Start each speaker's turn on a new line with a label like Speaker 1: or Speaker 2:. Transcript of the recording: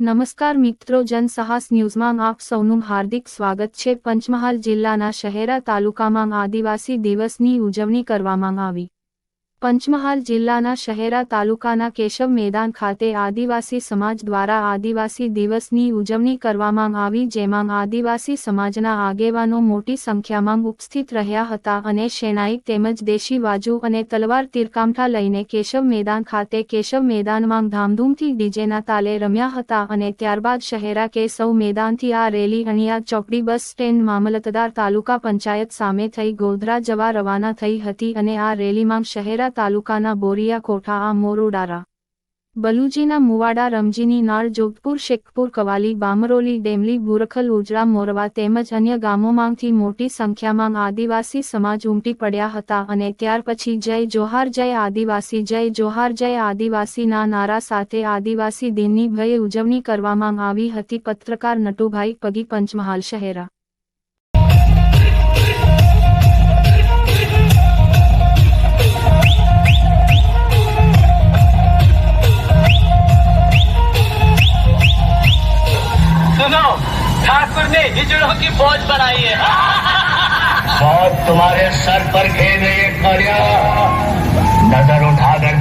Speaker 1: નમસ્કાર મિત્રો, જનસાહસ ન્યૂઝમાં આપ સૌનું હાર્દિક સ્વાગત છે। પંચમહાલ જિલ્લાના શહેરા તાલુકામાં આદિવાસી દિવસની ઉજવણી કરવામાં આવી। પંચમહાલ જિલ્લાના શહેરા તાલુકાના કેશવ મેદાન ખાતે આદિવાસી સમાજ દ્વારા આદિવાસી દિવસની ઉજવણી કરવામાં આવી, જેમાં આદિવાસી સમાજના આગેવાનો મોટી સંખ્યામાં ઉપસ્થિત રહ્યા હતા અને શેણાઈ તેમજ દેશી બાજુ અને તલવાર તીરકામઠા લઈને કેશવ મેદાન ખાતે કેશવ મેદાનમાં ધામધૂમથી ડીજેના તાલે રમ્યા હતા અને ત્યારબાદ શહેરા કેશવ મેદાનથી આ રેલી અણિયાદ ચોકડી બસ સ્ટેન્ડ મામલતદાર તાલુકા પંચાયત સામે થઈ ગોધરા જવા રવાના થઈ હતી અને આ રેલીમાં શહેરા તાલુકાના બોરિયા કોઠા આ મોરોડારા બલુજીના મુવાડા રમજીની નાળ જોધપુર શેખપુર કવાલી બામરોલી ડેમલી બુરખલ ઉજળા મોરવા તેમજ અન્ય ગામોમાંથી મોટી સંખ્યામાં આદિવાસી સમાજ ઉમટી પડ્યા હતા અને ત્યાર પછી જય જોહાર જય આદિવાસી જય જોહાર જય આદિવાસીના નારા સાથે આદિવાસી દિનની ભવ્ય ઉજવણી કરવામાં આવી હતી। પત્રકાર નટુભાઈ પગી, પંચમહાલ શહેરા।
Speaker 2: ठाकुर ने हिजड़ों की फौज बनाई है।
Speaker 3: फौज तुम्हारे सर पर खेल रही है। नजर उठाकर